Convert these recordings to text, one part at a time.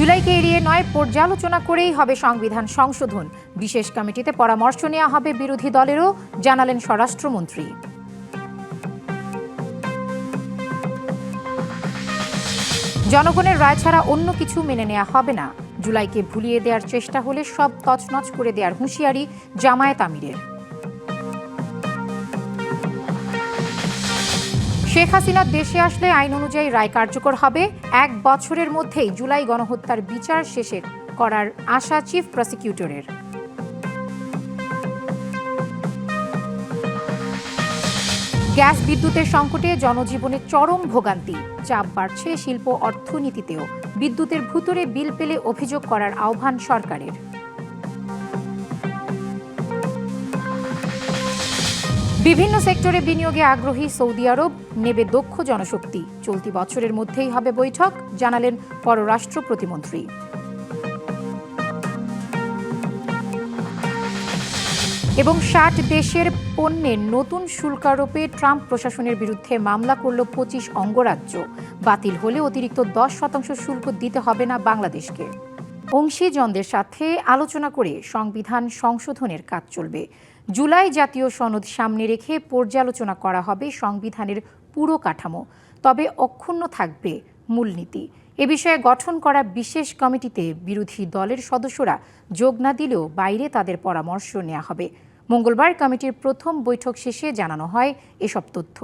জুলাইকে এড়িয়ে নয়, পর্যালোচনা করেই হবে সংবিধান সংশোধন। বিশেষ কমিটিতে পরামর্শ নেওয়া হবে বিরোধী দলেরও, জানালেন স্বরাষ্ট্রমন্ত্রী। জনগণের রায় ছাড়া অন্য কিছু মেনে নেওয়া হবে না। জুলাইকে ভুলিয়ে দেওয়ার চেষ্টা হলে সব তছনছ করে দেওয়ার হুঁশিয়ারি জামায়াত আমিরের। শেখ হাসিনা দেশে আসলে আইন অনুযায়ী রায় কার্যকর হবে। 1 বছরের মধ্যেই জুলাই গণহত্যার বিচার শেষে করার আশা চিফ প্রসিকিউটরের। গ্যাস বিদ্যুতের সংকটে জনজীবনে চরম ভোগান্তি, চাপ বাড়ছে শিল্প অর্থনীতিতেও। বিদ্যুতের ভুতুরে বিল পেলে অভিযোগ করার আহ্বান সরকারের। বিভিন্ন সেক্টরে বিনিয়োগে আগ্রহী সৌদি আরব, নেবে দক্ষ জনশক্তি। চলতি বছরের মধ্যেই হবে বৈঠক, জানালেন পররাষ্ট্র প্রতিমন্ত্রী। এবং 60 দেশের পণ্যের নতুন শুল্ক আরোপে ট্রাম্প প্রশাসনের বিরুদ্ধে মামলা করল 25 অঙ্গরাজ্য। বাতিল হলে অতিরিক্ত 10% শুল্ক দিতে হবে না বাংলাদেশকে। অংশীজনদের সাথে আলোচনা করে সংবিধান সংশোধনের কাজ চলবে। জুলাই জাতীয় সনদ সামনে রেখে পর্যালোচনা করা হবে সংবিধানের পুরো কাঠামো, তবে অক্ষুণ্ণ থাকবে মূলনীতি। এ বিষয়ে গঠন করা বিশেষ কমিটিতে বিরোধী দলের সদস্যরা যোগ না দিলেও বাইরে তাদের পরামর্শ নেওয়া হবে। মঙ্গলবার কমিটির প্রথম বৈঠক শেষে জানানো হয় এসব তথ্য।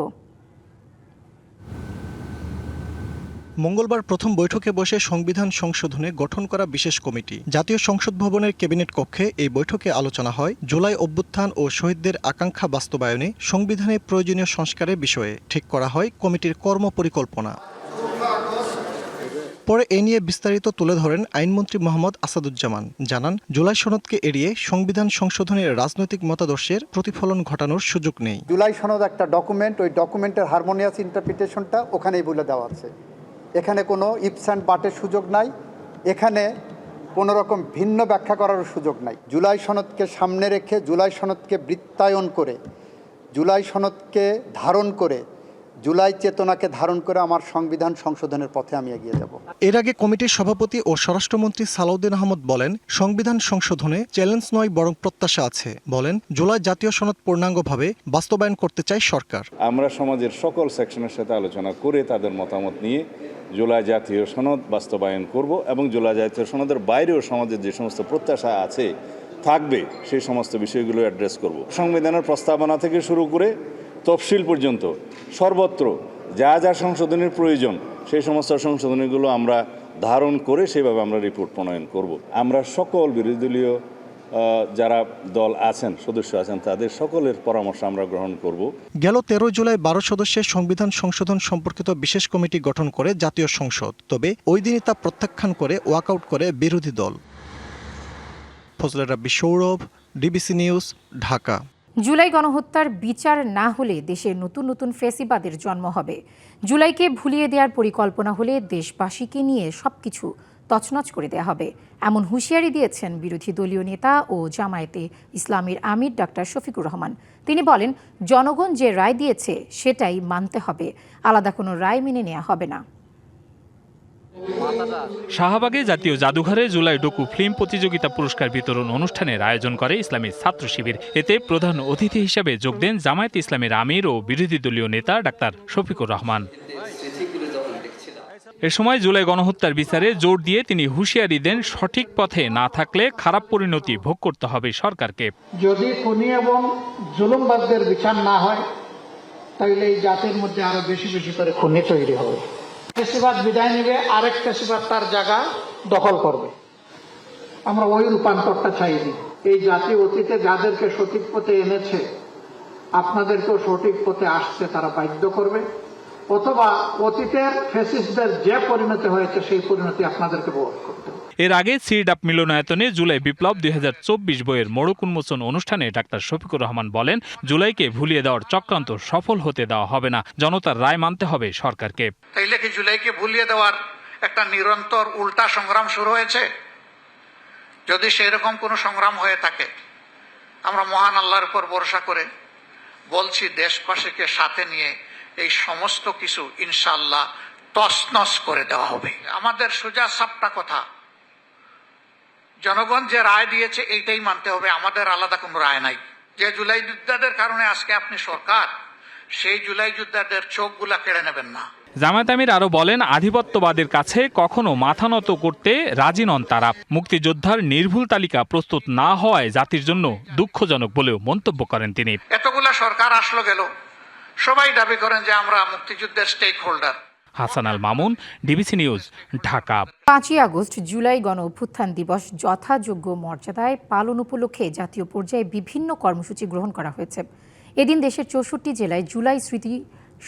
মঙ্গলবার প্রথম বৈঠকে বসে সংবিধান সংশোধনে গঠন করা বিশেষ কমিটি। জাতীয় সংসদ ভবনের ক্যাবিনেট কক্ষে এই বৈঠকে আলোচনা হয় জুলাই অভ্যুত্থান ও শহীদদের আকাঙ্ক্ষা বাস্তবায়নে সংবিধানে প্রয়োজনীয় সংস্কারের বিষয়ে। ঠিক করা হয় কমিটির কর্মপরিকল্পনা। পরে এ নিয়ে বিস্তারিত তুলে ধরেন আইনমন্ত্রী মোহাম্মদ আসাদুজ্জামান। জানান, জুলাই সনদকে এড়িয়ে সংবিধান সংশোধনের রাজনৈতিক মতাদর্শের প্রতিফলন ঘটানোর সুযোগ নেই। জুলাই সনদ একটা ডকুমেন্ট, ওই ডকুমেন্টের হারমোনিয়াস ইন্টারপ্রিটেশনটা ওখানেই বলে দেওয়া আছে। এখানে কোনো ইপস অ্যান্ড বাটের সুযোগ নাই, এখানে কোনো রকম ভিন্ন ব্যাখ্যা করার সুযোগ নাই। জুলাই সনদকে সামনে রেখে, জুলাই সনদকে বৃত্তায়ন করে, জুলাই সনদকে ধারণ করে, জুলাই চেতনাকে ধারণ করে আমার সংবিধান সংশোধনের পথে আমি এগিয়ে যাব। এর আগে কমিটির সভাপতি ও স্বরাষ্ট্রমন্ত্রী সালাউদ্দিন আহমদ বলেন, সংবিধান সংশোধনে চ্যালেঞ্জ নয় বরং প্রত্যাশা আছে। বলেন, জুলাই জাতীয় সনদ পূর্ণাঙ্গভাবে বাস্তবায়ন করতে চায় সরকার। আমরা সমাজের সকল সেকশনের সাথে আলোচনা করে তাদের মতামত নিয়ে জুলাই জাতীয় সনদ বাস্তবায়ন করব এবং জুলাই জাতীয় সনদের বাইরেও সমাজের যে সমস্ত প্রত্যাশা আছে থাকবে সেই সমস্ত বিষয়গুলো অ্যাড্রেস করব। সংবিধানের প্রস্তাবনা থেকে শুরু করে তফসিল পর্যন্ত সর্বত্র যা যা সংশোধনের প্রয়োজন সেই সমস্ত সংশোধনীগুলো আমরা ধারণ করে সেভাবে আমরা রিপোর্ট প্রণয়ন করব। আমরা সকল বিরোধী দলীয় যারা দল আছেন, সদস্য আছেন, তাদের সকলের পরামর্শ আমরা গ্রহণ করব। গেল 13 জুলাই 12 সদস্যের সংবিধান সংশোধন সম্পর্কিত বিশেষ কমিটি গঠন করে জাতীয় সংসদ। তবে ওই দিনই তা প্রত্যাখ্যান করে ওয়াকআউট করে বিরোধী দল। ফজলে রাব্বি সৌরভ, ডিবিসি নিউজ, ঢাকা। জুলাই গণহত্যার বিচার না হলে দেশে নতুন নতুন ফ্যাসিবাদের জন্ম হবে। জুলাইকে ভুলিয়ে দেওয়ার পরিকল্পনা হলে দেশবাসীকে নিয়ে সবকিছু তছনছ করে দেওয়া হবে, এমন হুঁশিয়ারি দিয়েছেন বিরোধী দলীয় নেতা ও জামায়াতে ইসলামীর আমির ডাক্তার শফিকুর রহমান। তিনি বলেন, জনগণ যে রায় দিয়েছে সেটাই মানতে হবে, আলাদা কোনো রায় মেনে নেওয়া হবে না। শাহবাগে জাতীয় জাদুঘরে জুলাই ডকু ফিল্ম প্রতিযোগিতা পুরস্কার বিতরণ অনুষ্ঠানের আয়োজন করে ইসলামী ছাত্র শিবির। এতে প্রধান অতিথি হিসেবে যোগ দেন জামায়াতে ইসলামীর আমির ও বিরোধী দলীয় নেতা ডাক্তার শফিকুর রহমান। এ সময় জুলাই গণহত্যার বিচারে জোর দিয়ে তিনি হুঁশিয়ারি দেন, সঠিক পথে না থাকলে খারাপ পরিণতি ভোগ করতে হবে সরকারকে। যদি খুনি এবং জুলুমবাজদের বিচার না হয় তাহলে এই জাতির মধ্যে আরো বেশি বেশি করে খুনি তৈরি হবে। ফ্যাসিবাদ বিদায় নেবে, আরেক ফ্যাসিবাদ তার জায়গা দখল করবে। আমরা ওই রূপান্তরটা চাইনি। এই জাতি অতীতে যাদেরকে সঠিক পথে এনেছে, আপনাদেরকেও সঠিক পথে আসতে তারা বাধ্য করবে, অথবা অতীতের ফ্যাসিস্টদের যে পরিণতি হয়েছে সেই পরিণতি আপনাদেরকে ভোগ করতে হবে। এর আগে সিডাপ মিলনায়তনে জুলাই বিপ্লব 2024 বইয়ের মোড়ক উন্মোচন অনুষ্ঠানে ডাক্তার শফিকুর রহমান বলেন, জুলাইকে ভুলিয়ে দেওয়ার চক্রান্ত সফল হতে দেওয়া হবে না, জনতার রায় মানতে হবে সরকারকে। তাইলে কি জুলাইকে ভুলিয়ে দেওয়ার একটা নিরন্তর উল্টা সংগ্রাম শুরু হয়েছে? যদি সেরকম কোনো সংগ্রাম হয়ে থাকে, আমরা মহান আল্লাহর উপর ভরসা করে বলছি, দেশবাসীকে সাথে নিয়ে এই সমস্ত কিছু ইনশাআল্লাহ তছনছ করে দেওয়া হবে। আমাদের সোজা সাপটা কথা, জনগণ যে রায় দিয়েছে এইটাই মানতে হবে, আমাদের আলাদা কোনো রায় নাই। যে জুলাই যোদ্ধাদের কারণে আজকে আপনি সরকার, সেই জুলাই যোদ্ধাদের চোখগুলা কেড়ে নেবেন না। জামায়াত আমির আরও বলেন, আধিপত্যবাদের কাছে কখনো মাথা নত করতে রাজি নন তারা। মুক্তিযোদ্ধার নির্ভুল তালিকা প্রস্তুত না হওয়ায় জাতির জন্য দুঃখজনক বলেও মন্তব্য করেন তিনি। এতগুলা সরকার আসলো গেল, সবাই দাবি করেন যে আমরা মুক্তিযুদ্ধের stakeholder. Hasan Al Mamun, DBC news, Dhaka. 5ই আগস্ট জুলাই গণ অভ্যুত্থান দিবস যথাযোগ্য মর্যাদায় পালন উপলক্ষে জাতীয় পর্যায়ে বিভিন্ন কর্মসূচি গ্রহণ করা হয়েছে। এদিন দেশের 64 জেলায় জুলাই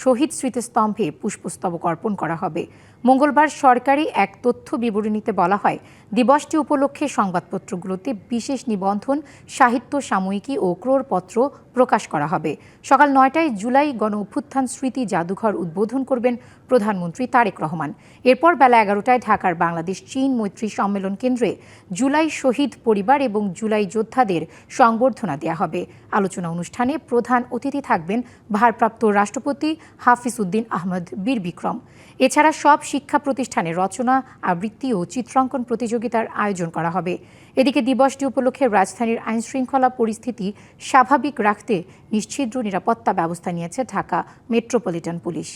শহীদ স্মৃতিস্তম্ভে পুষ্পস্তবক অর্পণ করা হবে। মঙ্গলবার সরকারি এক তথ্য বিবরণীতে বলা হয়, দিবসটি উপলক্ষে সংবাদপত্রগুলোতে বিশেষ নিবন্ধন, সাহিত্য সাময়িকী ও ক্রোড়পত্র প্রকাশ করা হবে। সকাল 9টায় জুলাই গণ অভ্যুত্থান স্মৃতি জাদুঘর উদ্বোধন করবেন প্রধানমন্ত্রী তারেক রহমান। এরপর বেলা 11টায় ঢাকার বাংলাদেশ চীন মৈত্রী সম্মেলন কেন্দ্রে জুলাই শহীদ পরিবার এবং জুলাই যোদ্ধাদের সংবর্ধনা দেওয়া হবে। আলোচনা অনুষ্ঠানে প্রধান অতিথি থাকবেন ভারপ্রাপ্ত রাষ্ট্রপতি হাফিজ উদ্দিন আহমদ বীর বিক্রম। এছাড়া সব শিক্ষা প্রতিষ্ঠানে রচনা, আবৃত্তি ও চিত্রাঙ্কন প্রতিযোগিতার আয়োজন করা হবে। এদিকে দিবসটি উপলক্ষে রাজধানীর আইনশৃঙ্খলা পরিস্থিতি স্বাভাবিক রাখতে নিশ্ছিদ্র নিরাপত্তা ব্যবস্থা নিয়েছে ঢাকা মেট্রোপলিটন পুলিশ।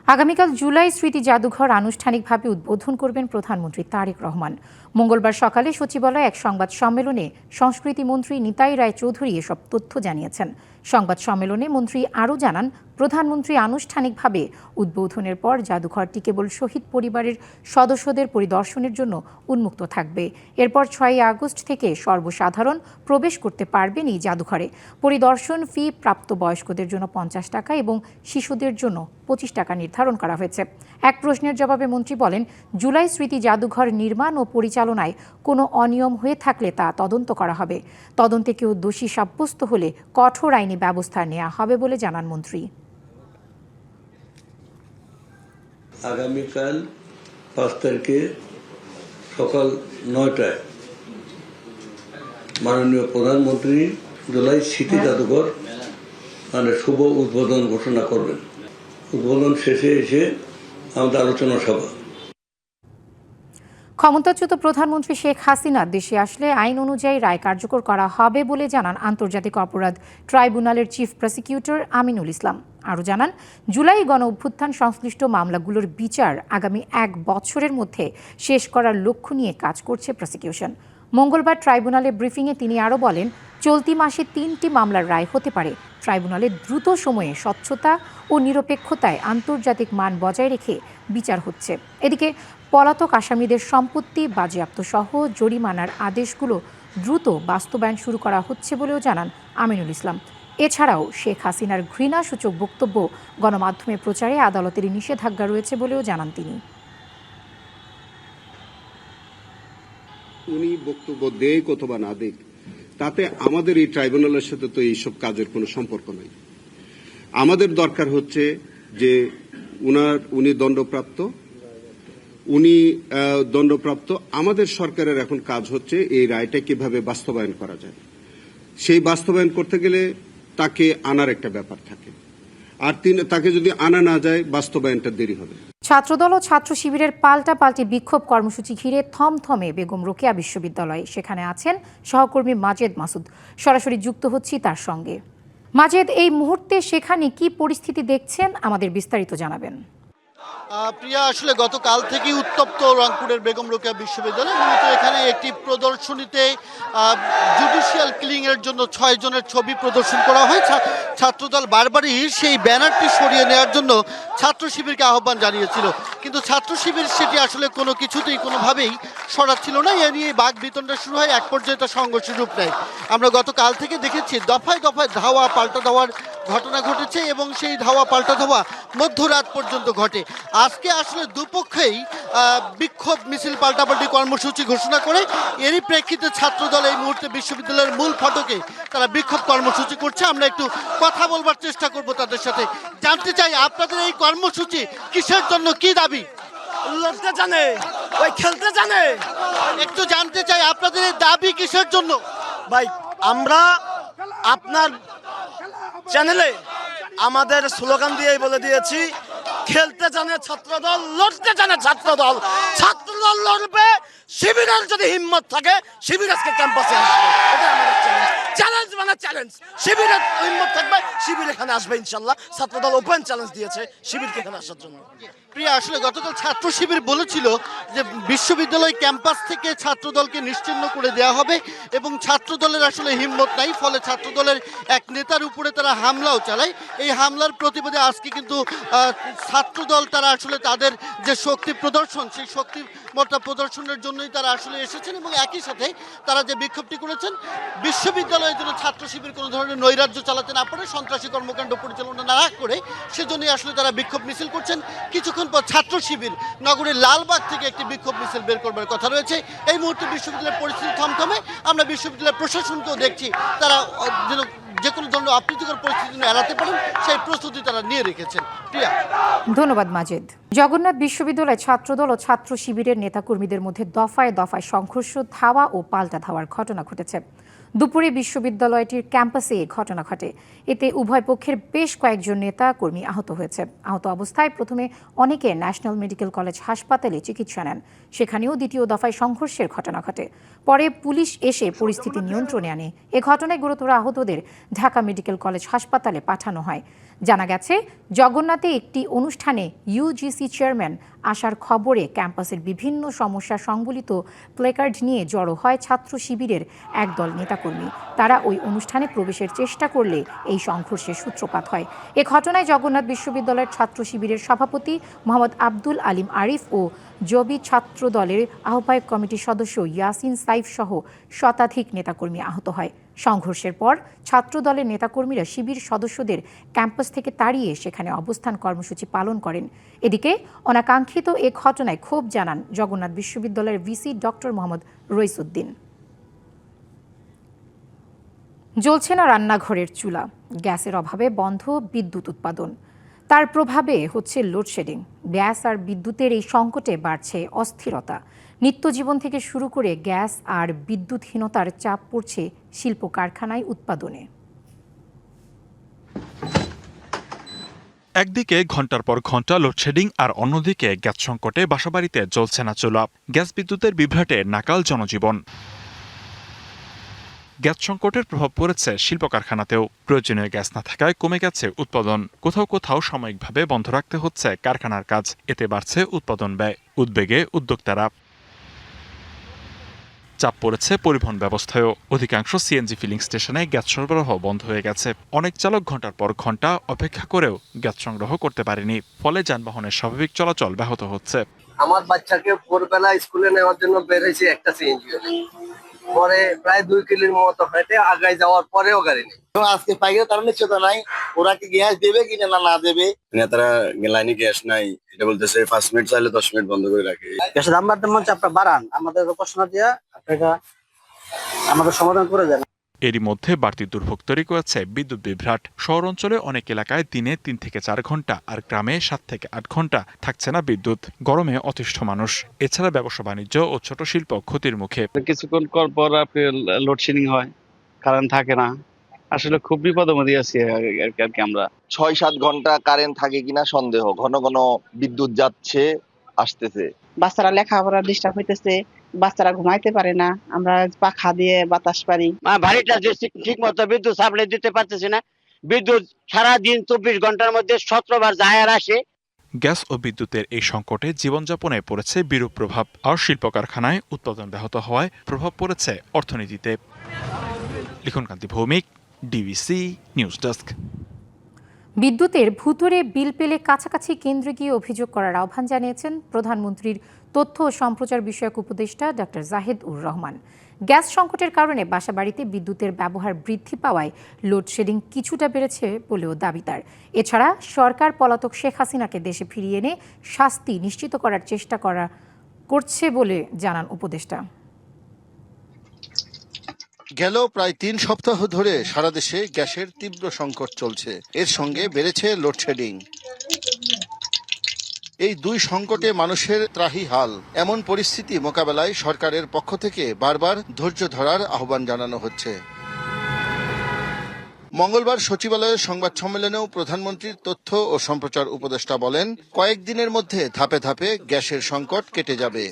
আগামীকাল জুলাই স্মৃতি জাদুঘর আনুষ্ঠানিকভাবে উদ্বোধন করবেন প্রধানমন্ত্রী তারেক রহমান। মঙ্গলবার সকালে সচিবালয়ে এক সংবাদ সম্মেলনে সংস্কৃতিমন্ত্রী নিতাই রায়চৌধুরী এসব তথ্য জানিয়েছেন। সংবাদ সম্মেলনে মন্ত্রী আরও জানান, প্রধানমন্ত্রী আনুষ্ঠানিকভাবে উদ্বোধনের পর জাদুঘরটি কেবল শহীদ পরিবারের সদস্যদের পরিদর্শনের জন্য উন্মুক্ত থাকবে। এরপর 6ই আগস্ট থেকে সর্বসাধারণ প্রবেশ করতে পারবেন এই জাদুঘরে। পরিদর্শন ফি প্রাপ্তবয়স্কদের জন্য 50 টাকা এবং শিশুদের জন্য 25 টাকা নির্ধারণ করা হয়েছে। এক প্রশ্নের জবাবে মন্ত্রী বলেন, জুলাই স্মৃতি জাদুঘর নির্মাণ ও পরিচালনায় কোনো অনিয়ম হয়ে থাকলে তা তদন্ত করা হবে। তদন্তে কেউ দোষী সাব্যস্ত হলে কঠোর আইনি ব্যবস্থা নেওয়া হবে বলে জানান মন্ত্রী। আগামীকাল 5 তারিখে সকাল 9টায় মাননীয় প্রধানমন্ত্রী জুলাই স্মৃতি জাদুঘর শুভ উদ্বোধন ঘোষণা করবেন। উদ্বোধন শেষে এসে আমাদের আলোচনা সভা। ক্ষমতাচ্যুত প্রধানমন্ত্রী শেখ হাসিনা দেশে আসলে আইন অনুযায়ী রায় কার্যকর করা হবে বলে জানান আন্তর্জাতিক অপরাধ ট্রাইব্যুনালের চিফ প্রসিকিউটর আমিনুল ইসলাম। আরও জানান, জুলাই গণ অভ্যুত্থান সংশ্লিষ্ট মামলাগুলোর বিচার আগামী 1 বছরের মধ্যে শেষ করার লক্ষ্য নিয়ে কাজ করছে প্রসিকিউশন। মঙ্গলবার ট্রাইব্যুনালে ব্রিফিংয়ে তিনি আরও বলেন, চলতি মাসে 3টি মামলার রায় হতে পারে। ট্রাইব্যুনালে দ্রুত সময়ে স্বচ্ছতা ও নিরপেক্ষতায় আন্তর্জাতিক মান বজায় রেখে বিচার হচ্ছে। এদিকে পলাতক আসামিদের সম্পত্তি বাজেয়াপ্ত সহ জরিমানার আদেশগুলো দ্রুত বাস্তবায়ন শুরু করা হচ্ছে বলেও জানান আমিনুল ইসলাম। এছাড়াও শেখ হাসিনার ঘৃণাসূচক বক্তব্য গণমাধ্যমে প্রচারে আদালতের নিষেধাজ্ঞা রয়েছে বলেও জানান তিনি। উনি বক্তব্য দেখ অথবা না দেখ, তাতে আমাদের এই ট্রাইব্যুনালের সাথে তো এইসব কাজের কোনো সম্পর্ক নাই। আমাদের দরকার হচ্ছে যে উনি দণ্ডপ্রাপ্ত। আমাদের সরকারের এখন কাজ হচ্ছে এই রায়টা কিভাবে বাস্তবায়ন করা যায়। সেই বাস্তবায়ন করতে গেলে তাকে আনার একটা ব্যাপার থাকে, আর তাকে যদি আনা না যায় বাস্তবায়নটা দেরি হবে। ছাত্রদল ও ছাত্র শিবিরের পাল্টাপাল্টি বিক্ষোভ কর্মসূচি ঘিরে থমথমে বেগম রোকেয়া বিশ্ববিদ্যালয়ে। সেখানে আছেন সহকর্মী মাজেদ মাসুদ। সরাসরি যুক্ত হচ্ছি তার সঙ্গে। মাজেদ, এই মুহূর্তে সেখানে কি পরিস্থিতি দেখছেন, আমাদের বিস্তারিত জানাবেন। প্রিয়া, আসলে গতকাল থেকে উত্তপ্ত রংপুরের বেগম রোকেয়া বিশ্ববিদ্যালয়। মূলত এখানে একটি প্রদর্শনীতে জুডিশিয়াল কিলিং এর জন্য 6 জনের ছবি প্রদর্শন করা হয়। ছাত্রদল বারবারই সেই ব্যানারটি সরিয়ে নেওয়ার জন্য ছাত্র শিবিরকে আহ্বান জানিয়েছিল, কিন্তু ছাত্র শিবির সেটি আসলে কোনো কিছুতেই কোনোভাবেই সরাচ্ছিল না। এ নিয়ে বাক বিতণ্ডা শুরু হয়, এক পর্যায়ে তা সংঘর্ষের রূপ নেয়। আমরা গতকাল থেকে দেখেছি দফায় দফায় ধাওয়া পাল্টা ধাওয়ার ঘটনা ঘটেছে এবং সেই ধাওয়া পাল্টা ধাওয়া মধ্যরাত পর্যন্ত ঘটে। আজকে আসলে দুপক্ষেই বিক্ষোভ মিছিল পাল্টাপাল্টি কর্মসূচি ঘোষণা করে। এরই প্রেক্ষিতে ছাত্রদল এই মুহূর্তে বিশ্ববিদ্যালয়ের মূল ফটকে তারা বিক্ষোভ কর্মসূচি করছে। আমরা একটু কথা বলবার চেষ্টা করব তাদের সাথে। জানতে চাই, আপনাদের এই কর্মসূচি কিসের জন্য, কি দাবি? লড়তে জানে, ওই খেলতে জানে। একটু জানতে চাই, আপনাদের এই দাবি কিসের জন্য? ভাই, আমরা আপনার চ্যানেলে আমাদের স্লোগান দিয়েই বলে দিয়েছি, খেলতে জানে ছাত্রদল, লড়তে জানে ছাত্রদল। ছাত্রদল লড়বে, শিবিরের যদি হিম্মত থাকে শিবির আজকে ক্যাম্পাসে আসবে। এটা আমাদের চ্যালেঞ্জ, মানে চ্যালেঞ্জ। শিবিরের হিম্মত থাকবে, শিবির এখানে আসবে ইনশাল্লাহ। ছাত্রদল ওপেন চ্যালেঞ্জ দিয়েছে শিবিরকে এখানে আসার জন্য। প্রিয়া, আসলে গতকাল ছাত্র শিবির বলেছিল যে বিশ্ববিদ্যালয় ক্যাম্পাস থেকে ছাত্রদলকে নিশ্চিহ্ন করে দেওয়া হবে এবং ছাত্রদলের আসলে হিম্মত নাই, ফলে ছাত্রদলের এক নেতার উপরে তারা হামলাও চালায়। এই হামলার প্রতিবাদে আজকে কিন্তু ছাত্রদল তারা আসলে তাদের যে শক্তি প্রদর্শন, সেই শক্তিমত্তা প্রদর্শনের জন্যই তারা আসলে এসেছেন এবং একই সাথে তারা যে বিক্ষোভটি করেছেন, বিশ্ববিদ্যালয়ের জন্য ছাত্র শিবির কোনো ধরনের নৈরাজ্য চালাতে না পারে, সন্ত্রাসী কর্মকাণ্ড পরিচালনা না করে, সেজন্যই আসলে তারা বিক্ষোভ মিছিল করছেন। কিছুক্ষণ পর ছাত্র শিবির নগরীর লালবাগ থেকে একটি বিক্ষোভ মিছিল বের করবার কথা রয়েছে। এই মুহূর্তে বিশ্ববিদ্যালয়ের পরিস্থিতি থমথমে। আমরা বিশ্ববিদ্যালয়ের প্রশাসনকেও দেখছি তারা যেন যে কোনো ধরনের অপ্রীতিকর পরিস্থিতি এড়াতে পারেন সেই প্রস্তুতি তারা নিয়ে রেখেছেন। প্রিয়া, ধন্যবাদ মাজিদ। জগন্নাথ বিশ্ববিদ্যালয় ছাত্রদল ও ছাত্র শিবিরের নেতাকর্মীদের মধ্যে দফায় দফায় সংঘর্ষ, ধাওয়া ও পাল্টা ধাওয়ার ঘটনা ঘটেছে। দুপুরে বিশ্ববিদ্যালয়টির ক্যাম্পাসে এ ঘটনা ঘটে। এতে উভয় পক্ষের বেশ কয়েকজন নেতা কর্মী আহত হয়েছে। আহত অবস্থায় প্রথমে অনেকে ন্যাশনাল মেডিকেল কলেজ হাসপাতালে চিকিৎসা নেন। সেখানেও দ্বিতীয় দফায় সংঘর্ষের ঘটনা ঘটে। পরে পুলিশ এসে পরিস্থিতি নিয়ন্ত্রণে আনে। এ ঘটনায় গুরুতর আহতদের ঢাকা মেডিকেল কলেজ হাসপাতালে পাঠানো হয়। জানা গেছে, জগন্নাথে একটি অনুষ্ঠানে ইউজিসি চেয়ারম্যান আসার খবরে ক্যাম্পাসের বিভিন্ন সমস্যা সংবলিত প্লেকার্ড নিয়ে জড়ো হয় ছাত্র শিবিরের একদল নেতাকর্মী। তারা ওই অনুষ্ঠানে প্রবেশের চেষ্টা করলে এই সংঘর্ষের সূত্রপাত হয়। এ ঘটনায় জগন্নাথ বিশ্ববিদ্যালয়ের ছাত্র শিবিরের সভাপতি মোহাম্মদ আব্দুল আলিম আরিফ ও জবি ছাত্র দলের আহ্বায়ক কমিটির সদস্য ইয়াসিন সাইফ সহ শতাধিক নেতাকর্মী আহত হয়। সংঘর্ষের পর ছাত্র দলের নেতাকর্মীরা শিবির সদস্যদের ক্যাম্পাস থেকে তাড়িয়ে সেখানে অবস্থান কর্মসূচি পালন করেন। এদিকে অনাকাঙ্ক্ষিত এ ঘটনায় ক্ষোভ জানান জগন্নাথ বিশ্ববিদ্যালয়ের ভিসি ডক্টর মোহাম্মদ রইসুদ্দিন। জ্বলছে না রান্নাঘরের চুলা, গ্যাসের অভাবে বন্ধ বিদ্যুৎ উৎপাদন। তার প্রভাবে হচ্ছে লোডশেডিং। গ্যাস আর বিদ্যুতের এই সংকটে বাড়ছে অস্থিরতা। নিত্যজীবন থেকে শুরু করে গ্যাস আর বিদ্যুৎহীনতার চাপ পড়ছে শিল্প কারখানায় উৎপাদনে। একদিকে ঘন্টার পর ঘন্টা লোডশেডিং আর অন্যদিকে গ্যাস সংকটে বাসাবাড়িতে জ্বলছে না চুলা। গ্যাস বিদ্যুতের বিভ্রাটে নাকাল জনজীবন। গ্যাস সংকটের প্রভাব পড়েছে শিল্প কারখানাতেও। প্রয়োজনীয় গ্যাস না থাকায় কমে গেছে উৎপাদন। কোথাও কোথাও সাময়িকভাবে বন্ধ রাখতে হচ্ছে কারখানার কাজ। এতে বাড়ছে উৎপাদন ব্যয়। উদ্বেগে উদ্যোক্তারা। চাপ পড়েছে পরিবহন ব্যবস্থায়ও। অধিকাংশ সিএনজি ফিলিং স্টেশনে গ্যাস সরবরাহ বন্ধ হয়ে গেছে। অনেক চালক ঘন্টার পর ঘন্টা অপেক্ষা করেও গ্যাস সংগ্রহ করতে পারেনি। ফলে যানবাহনের স্বাভাবিক চলাচল ব্যাহত হচ্ছে। আমার বাচ্চাকে ভোরবেলা স্কুলে নেওয়ার জন্য বের হয়েছে একটা সিএনজি, পরে প্রায় 2 কিলোর মতো হেঁটে আগায় যাওয়ার পরেও গাড়ি নেই। আজকে পাইলে তার নিশ্চয়তা নাই, ওরা কি গ্যাস দেবে কিনা না দেবে। নেতারা লাইনে গ্যাস নাই এটা বলতেছে, 5 মিনিট চাইলে 10 মিনিট বন্ধ করে রাখে। গ্যাসের দাম বাড়তে মনে হচ্ছে আপনারা বাড়ান, আমাদের প্রশ্ন দিয়ে আপনারা আমাদের সমাধান করে দেন। এরই মধ্যে বাড়তি দুর্ভোগ তৈরি করেছে বিদ্যুৎ বিভ্রাট। শহর অঞ্চলে অনেক এলাকায় দিনে 3 থেকে 4 ঘন্টা, আর গ্রামে 7 থেকে 8 ঘন্টা থাকছে না বিদ্যুৎ। গরমে অতিষ্ঠ মানুষ। এছাড়া ব্যবসা বাণিজ্য ও ছোট শিল্প ক্ষতির মুখে। কিছুক্ষণ পর লোডশেডিং হয়, কারেন্ট থাকে না। আসলে খুব বিপদের মধ্যে আছি আর কি। আমরা 6-7 ঘন্টা কারেন্ট থাকে কিনা সন্দেহ। ঘন ঘন বিদ্যুৎ যাচ্ছে আসতেছে। বাচ্চারা লেখাপড়া ডিস্টার্ব হইতেছে, বাচ্চারা ঘুমাইতে পারে না। আমরা পাখা দিয়ে বাতাস পারি। বাড়িটা যে ঠিক মতো বিদ্যুৎ সাপ্লাই দিতে পারতেছে না। বিদ্যুৎ সারাদিন 24 ঘন্টার মধ্যে 17 বার যায় আর আসে। গ্যাস ও বিদ্যুতের এই সংকটে জীবনযাপনে পড়েছে বিরূপ প্রভাব। আর শিল্প কারখানায় উৎপাদন ব্যাহত হওয়ায় প্রভাব পড়েছে অর্থনীতিতে। লিখনকান্তি ভৌমিক, ডিবিসি নিউজ ডেস্ক। বিদ্যুতের ভুতুড়ে বিল পেলে কাছাকাছি কেন্দ্রে গিয়ে অভিযোগ করার আহ্বান জানিয়েছেন প্রধানমন্ত্রীর তথ্য ও সম্প্রচার বিষয়ক উপদেষ্টা ডক্টর জাহিদ উর রহমান। গ্যাস সংকটের কারণে বাসাবাড়িতে বিদ্যুতের ব্যবহার বৃদ্ধি পাওয়ায় লোডশেডিং কিছুটা বেড়েছে বলেও দাবি তার। এছাড়া সরকার পলাতক শেখ হাসিনাকে দেশে ফিরিয়ে এনে শাস্তি নিশ্চিত করার চেষ্টা করছে বলে জানান উপদেষ্টা। গেল প্রায় 3 সপ্তাহ ধরে সারা দেশে গ্যাসের তীব্র সংকট চলছে। এর সঙ্গে বেড়েছে লোডশেডিং। এই 2 সংকটে মানুষের ত্রাহিহাল। এমন পরিস্থিতি মোকাবেলায় সরকারের পক্ষ থেকে বারবার ধৈর্য ধরার আহ্বান জানানো হচ্ছে। মঙ্গলবার সচিবালয়ের সংবাদ সম্মেলনেও প্রধানমন্ত্রীর তথ্য ও সম্প্রচার উপদেষ্টা বলেন, কয়েকদিনের মধ্যে ধাপে ধাপে গ্যাসের সংকট কেটে যাবে।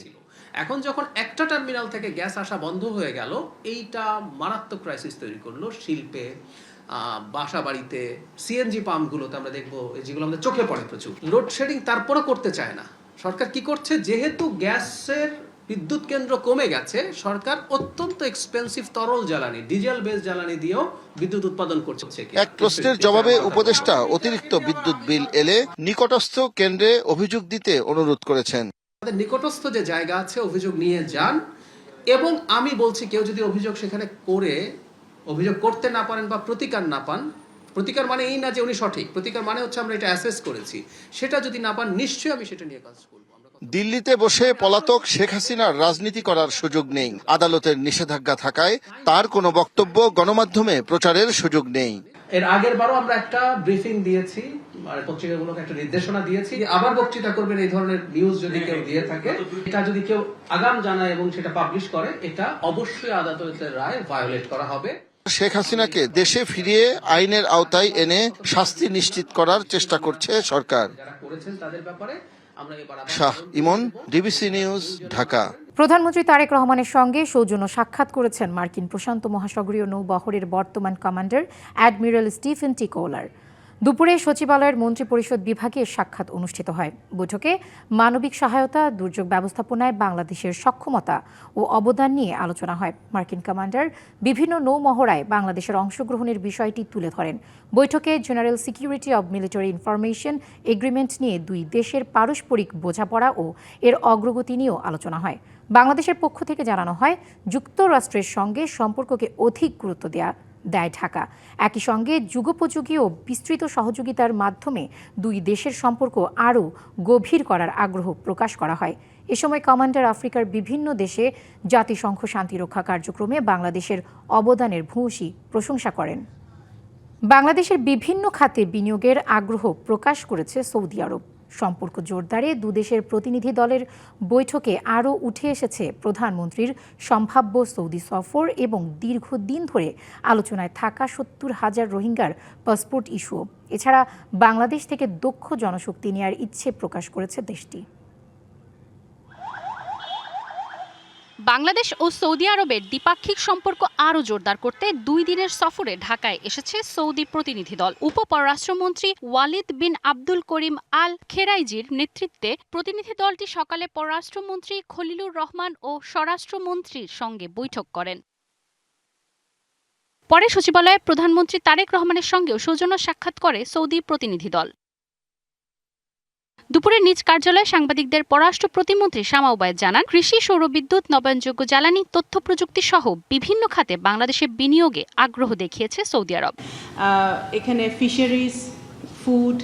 এখন যখন একটা টার্মিনাল থেকে গ্যাস আসা বন্ধ হয়ে গেল, এইটা মারাত্মক ক্রাইসিস তৈরি করলো শিল্পে, বাসা বাড়িতে, সিএনজি পাম্পগুলোতে আমরা দেখবো যেগুলো আমাদের চোখে পড়ে প্রচুর। লোডশেডিং তারপরও করতে চায় না সরকার। কি করছে, যেহেতু গ্যাসের বিদ্যুৎ কেন্দ্র কমে গেছে, সরকার অত্যন্ত এক্সপেন্সিভ তরল জ্বালানি, ডিজেল বেস জ্বালানি দিয়েও বিদ্যুৎ উৎপাদন করছে। এক প্রশ্নের জবাবে উপদেষ্টা অতিরিক্ত বিদ্যুৎ বিল এলে নিকটস্থ কেন্দ্রে অভিযোগ দিতে অনুরোধ করেছেন। আমাদের নিকটস্থ যে জায়গা আছে অভিযোগ নিয়ে যান, এবং আমি বলছি কেউ যদি অভিযোগ সেখানে করে অভিযোগ করতে না পারেন বা প্রতিকার না পান, প্রতিকার মানে এই না যে উনি সঠিক, প্রতিকার মানে হচ্ছে আমরা এটা অ্যাসেস করেছি, সেটা যদি না পান নিশ্চয়ই আমি সেটা নিয়ে কাজ করব। দিল্লিতে বসে পলাতক শেখ হাসিনার রাজনীতি করার সুযোগ নেই। আদালতের নিষেধাজ্ঞা থাকায় তার কোনো বক্তব্য গণমাধ্যমে প্রচারের সুযোগ নেই। এর আগের বারও আমরা একটা ব্রিফিং দিয়েছি, পত্রিকাগুলোকে একটা নির্দেশনা দিয়েছি, আবার বক্তৃতা করবেন এই ধরনের নিউজ যদি কেউ দিয়ে থাকে, এটা যদি কেউ আগাম জানায় এবং সেটা পাবলিশ করে, এটা অবশ্যই আদালতের রায় ভায়োলেট করা হবে। শেখ হাসিনাকে দেশে ফিরিয়ে আইনের আওতায় এনে শাস্তি নিশ্চিত করার চেষ্টা করছে সরকার। যারা করেছেন তাদের ব্যাপারে শাহ ইমন, ডিবিসি নিউজ, ঢাকা। প্রধানমন্ত্রী তারেক রহমানের সঙ্গে সৌজন্য সাক্ষাৎ করেছেন মার্কিন প্রশান্ত মহাসাগরীয় নৌবহরের বর্তমান কমান্ডার অ্যাডমিরাল স্টিফেন টি কোলার। দুপুরে সচিবালয়ের মন্ত্রিপরিষদ বিভাগে সাক্ষাৎ অনুষ্ঠিত হয়। বৈঠকে মানবিক সহায়তা, দুর্যোগ ব্যবস্থাপনায় বাংলাদেশের সক্ষমতা ও অবদান নিয়ে আলোচনা হয়। মার্কিন কমান্ডার বিভিন্ন নৌমহড়ায় বাংলাদেশের অংশগ্রহণের বিষয়টি তুলে ধরেন। বৈঠকে general security of military information agreement নিয়ে দুই দেশের পারস্পরিক বোঝাপড়া ও এর অগ্রগতি নিয়েও আলোচনা হয়। বাংলাদেশের পক্ষ থেকে জানানো হয়, যুক্তরাষ্ট্রের সঙ্গে সম্পর্ককে অধিক গুরুত্ব দেয় ঢাকা। একই সঙ্গে যুগোপযোগী ও বিস্তৃত সহযোগিতার মাধ্যমে দুই দেশের সম্পর্ক আরও গভীর করার আগ্রহ প্রকাশ করা হয়। এ সময় কমান্ডার আফ্রিকার বিভিন্ন দেশে জাতিসংঘ শান্তিরক্ষা কার্যক্রমে বাংলাদেশের অবদানের ভূয়সী প্রশংসা করেন। বাংলাদেশের বিভিন্ন খাতে বিনিয়োগের আগ্রহ প্রকাশ করেছে সৌদি আরব। সম্পর্ক জোরদারে দুদেশের প্রতিনিধি দলের বৈঠকে আরও উঠে এসেছে প্রধানমন্ত্রীর সম্ভাব্য সৌদি সফর এবং দীর্ঘদিন ধরে আলোচনায় থাকা ৭০,০০০ রোহিঙ্গার পাসপোর্ট ইস্যুও। এছাড়া বাংলাদেশ থেকে দক্ষ জনশক্তি নেওয়ার ইচ্ছে প্রকাশ করেছে দেশটি। বাংলাদেশ ও সৌদি আরবের দ্বিপাক্ষিক সম্পর্ক আরও জোরদার করতে 2 দিনের সফরে ঢাকায় এসেছে সৌদি প্রতিনিধি দল। উপপররাষ্ট্রমন্ত্রী ওয়ালিদ বিন আব্দুল করিম আল খেরাইজির নেতৃত্বে প্রতিনিধি দলটি সকালে পররাষ্ট্রমন্ত্রী খলিলুর রহমান ও স্বরাষ্ট্রমন্ত্রীর সঙ্গে বৈঠক করেন। পরে সচিবালয়ে প্রধানমন্ত্রী তারেক রহমানের সঙ্গেও সৌজন্য সাক্ষাৎ করে সৌদি প্রতিনিধি দল। দুপুরে নিজ কার্যালয়ে সাংবাদিকদের পররাষ্ট্র প্রতিমন্ত্রী শামা ওবায়েদ জানান, কৃষি, সৌরবিদ্যুৎ, নবায়নযোগ্য জ্বালানি, তথ্য প্রযুক্তি সহ বিভিন্ন খাতে বাংলাদেশের বিনিয়োগে আগ্রহ দেখিয়েছে সৌদি আরব। এখানে fisheries, food,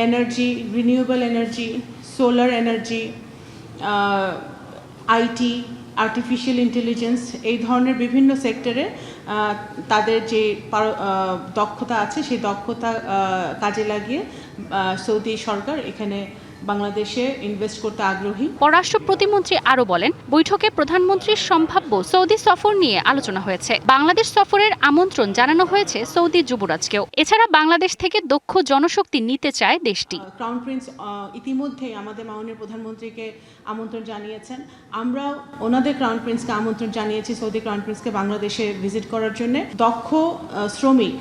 energy, renewable energy, solar energy, IT, artificial intelligence, এই ধরনের বিভিন্ন সেক্টরে তাদের যে দক্ষতা আছে সেই দক্ষতা কাজে লাগিয়ে সৌদি সরকার এখানে বাংলাদেশে ইনভেস্ট করতে আগ্রহী। পররাষ্ট্র প্রতিমন্ত্রী আরও বলেন, বৈঠকে প্রধানমন্ত্রীর সম্ভাব্য সৌদি সফর নিয়ে আলোচনা হয়েছে। বাংলাদেশ সফরের আমন্ত্রণ জানানো হয়েছে সৌদি যুবরাজকেও। এছাড়া বাংলাদেশ থেকে দক্ষ জনশক্তি নিতে চায় দেশটি। ক্রাউন প্রিন্স ইতিমধ্যে আমাদের মাননীয় প্রধানমন্ত্রীকে আমন্ত্রণ জানিয়েছেন। আমরাও ওনাদের ক্রাউন প্রিন্সকে আমন্ত্রণ জানিয়েছি সৌদি ক্রাউন প্রিন্সকে বাংলাদেশে ভিজিট করার জন্য। দক্ষ শ্রমিক,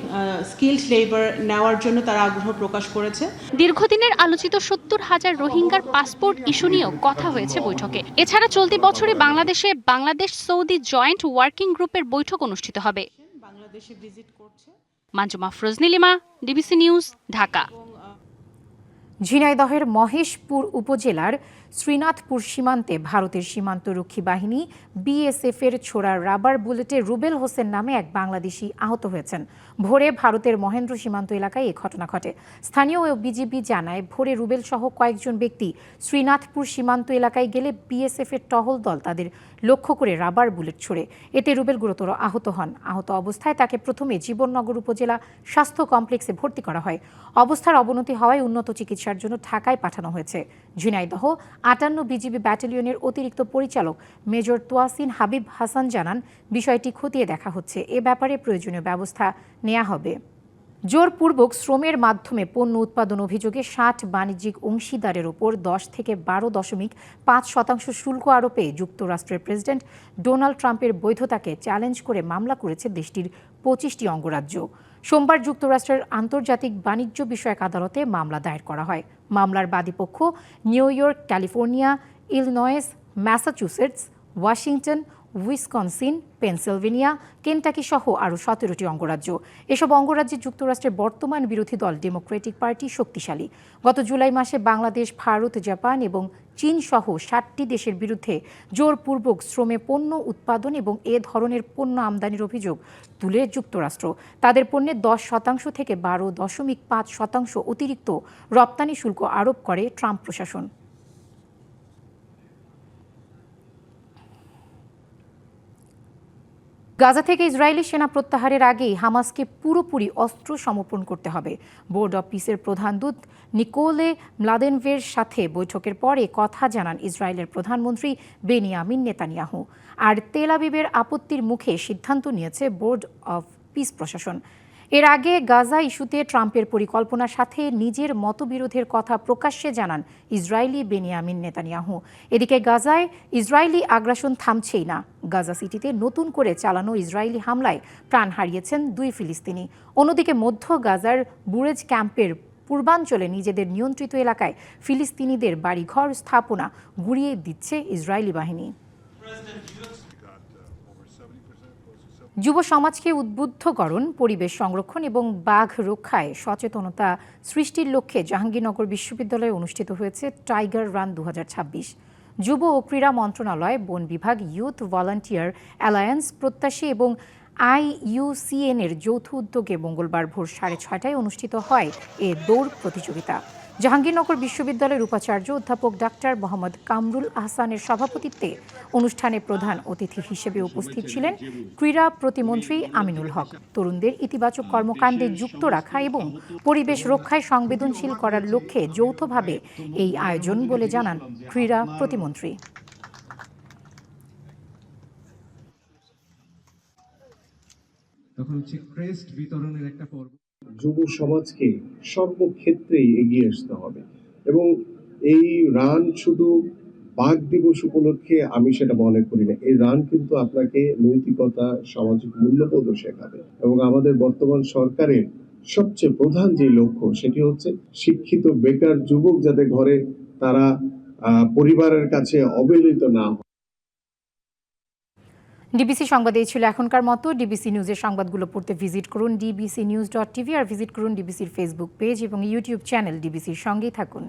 স্কিলড লেবার নেওয়ার জন্য তারা আগ্রহ প্রকাশ করেছে। দীর্ঘদিনের আলোচিত ৭০,০০০ রোহিঙ্গার পাসপোর্ট ইস্যু নিয়েও কথা হয়েছে বৈঠকে। এছাড়া চলতি বছরে বাংলাদেশে বাংলাদেশ সৌদি জয়েন্ট ওয়ার্কিং গ্রুপের বৈঠক অনুষ্ঠিত হবে। বাংলাদেশে ভিজিট করছে মানজুমা ফরজনীলিমা, ডিবিসি নিউজ, ঢাকা। ঝিনাইদহের মহেশপুর উপজেলার শ্রীনাথপুর সীমান্তে ভারতের সীমান্তরক্ষী বাহিনী বিএসএফের ছোড়া রাবার বুলেটে রুবেল হোসেন নামে এক বাংলাদেশি আহত হয়েছেন। ভোরে ভারতের মহেন্দ্র সীমান্ত এলাকায় এই ঘটনা ঘটে। স্থানীয় বিজিবি জানায়, ভোরে রুবেল সহ কয়েকজন ব্যক্তি শ্রীনাথপুর সীমান্ত এলাকায় গেলে বিএসএফের টহল দল তাদের লক্ষ্য করে রাবার বুলেট ছোড়ে। এতে রুবেল গুরুতর আহত হন। আহত অবস্থায় তাকে প্রথমে জীবননগর উপজেলা স্বাস্থ্য কমপ্লেক্সে ভর্তি করা হয়। অবস্থার অবনতি হওয়ায় উন্নত চিকিৎসার জন্য ঢাকায় পাঠানো হয়েছে। ঝিনাইদহ ৫৮ বিজিবি ব্যাটালিয়নের অতিরিক্ত পরিচালক মেজর তোয়াসিন হাবিব হাসান জানান, বিষয়টি খতিয়ে দেখা হচ্ছে। এ ব্যাপারে প্রয়োজনীয় ব্যবস্থা নেওয়া হবে। জোরপূর্বক শ্রমের মাধ্যমে পণ্য উৎপাদন অভিযোগে ৬০ বাণিজ্যিক অংশীদারের ওপর ১০ থেকে ১২.৫% শুল্ক আরোপে যুক্তরাষ্ট্রের প্রেসিডেন্ট ডোনাল্ড ট্রাম্পের বৈধতাকে চ্যালেঞ্জ করে মামলা করেছে দেশটির ২৫টি অঙ্গরাজ্য। সোমবার যুক্তরাষ্ট্রের আন্তর্জাতিক বাণিজ্য বিষয়ক আদালতে মামলা দায়ের করা হয়। মামলার বাদীপক্ষ New York, California, Illinois, Massachusetts, Washington, Wisconsin, Pennsylvania, Kentucky সহ আরও ১৭টি অঙ্গরাজ্য। এসব অঙ্গরাজ্যে যুক্তরাষ্ট্রের বর্তমান বিরোধী দল ডেমোক্রেটিক পার্টি শক্তিশালী। গত জুলাই মাসে বাংলাদেশ, ভারত, জাপান এবং চীন সহ ৭টি দেশের বিরুদ্ধে জোরপূর্বক শ্রমে পণ্য উৎপাদন এবং এ ধরনের পণ্য আমদানির অভিযোগ তুলে যুক্তরাষ্ট্র তাদের পণ্যে ১০% থেকে ১২.৫% অতিরিক্ত রপ্তানি শুল্ক আরোপ করে ট্রাম্প প্রশাসন। গাজা থেকে ইসরায়েলি সেনা প্রত্যাহারের আগেই হামাসকে পুরোপুরি অস্ত্র সমর্পণ করতে হবে। বোর্ড অব পিসের প্রধান দূত নিকোলে ম্লাদেনভের সাথে বৈঠকের পরে কথা জানান ইসরায়েলের প্রধানমন্ত্রী বেনিয়ামিন নেতানিয়াহু। আর তেল আবিবের আপত্তির মুখে সিদ্ধান্ত নিয়েছে বোর্ড অব পিস প্রশাসন। এর আগে গাজা ইস্যুতে ট্রাম্পের পরিকল্পনার সাথে নিজের মতবিরোধের কথা প্রকাশ্যে জানান ইসরায়েলি বেনিয়ামিন নেতানিয়াহু। এদিকে গাজায় ইসরায়েলি আগ্রাসন থামছেই না। গাজা সিটিতে নতুন করে চালানো ইসরায়েলি হামলায় প্রাণ হারিয়েছেন ২ ফিলিস্তিনি। অন্যদিকে মধ্য গাজার বুরেজ ক্যাম্পের পূর্বাঞ্চলে নিজেদের নিয়ন্ত্রিত এলাকায় ফিলিস্তিনিদের বাড়িঘর স্থাপনা গুঁড়িয়ে দিচ্ছে ইসরায়েলি বাহিনী। যুব সমাজকে উদ্বুদ্ধকরণ, পরিবেশ সংরক্ষণ এবং বাঘ রক্ষায় সচেতনতা সৃষ্টির লক্ষ্যে জাহাঙ্গীরনগর বিশ্ববিদ্যালয়ে অনুষ্ঠিত হয়েছে টাইগার রান ২০২৬। যুব ও ক্রীড়া মন্ত্রণালয়, বন বিভাগ, ইউথ ভলান্টিয়ার অ্যালায়েন্স, প্রত্যাশী এবং IUCN-এর যৌথ উদ্যোগে মঙ্গলবার ভোর ৬:৩০টায় অনুষ্ঠিত হয় এ দৌড় প্রতিযোগিতা। জাহাঙ্গীরনগর বিশ্ববিদ্যালয়ের উপাচার্য অধ্যাপক ডাক্তার মোহাম্মদ কামরুল আহসানের সভাপতিত্বে অনুষ্ঠানে প্রধান অতিথি হিসেবে উপস্থিত ছিলেন ক্রীড়া প্রতিমন্ত্রী আমিনুল হক। তরুণদের ইতিবাচক কর্মকাণ্ডে যুক্ত রাখা এবং পরিবেশ রক্ষায় সংবেদনশীল করার লক্ষ্যে যৌথভাবে এই আয়োজন বলে জানান ক্রীড়া প্রতিমন্ত্রী। তখন হচ্ছে ক্রেস্ট বিতরণের একটা পর্ব। যুব সমাজকে সর্বক্ষেত্রেই এগিয়ে আসতে হবে এবং এই রান শুধু বাঘ দিবস উপলক্ষে আমি সেটা মনে করি না। এই রান কিন্তু আপনাকে নৈতিকতা, সামাজিক মূল্যবোধও শেখাবে এবং আমাদের বর্তমান সরকারের সবচেয়ে প্রধান যে লক্ষ্য সেটি হচ্ছে শিক্ষিত বেকার যুবক যাতে ঘরে তারা পরিবারের কাছে অবহেলিত না হয়। ডিবিসি সংবাদ এই ছিল এখনকার মতো। ডিবিসি নিউজের সংবাদগুলো পড়তে ভিজিট করুন dbcnews.tv আর ভিজিট করুন ডিবিসির ফেসবুক পেজ এবং ইউটিউব চ্যানেল ডিবিসির সঙ্গেই থাকুন।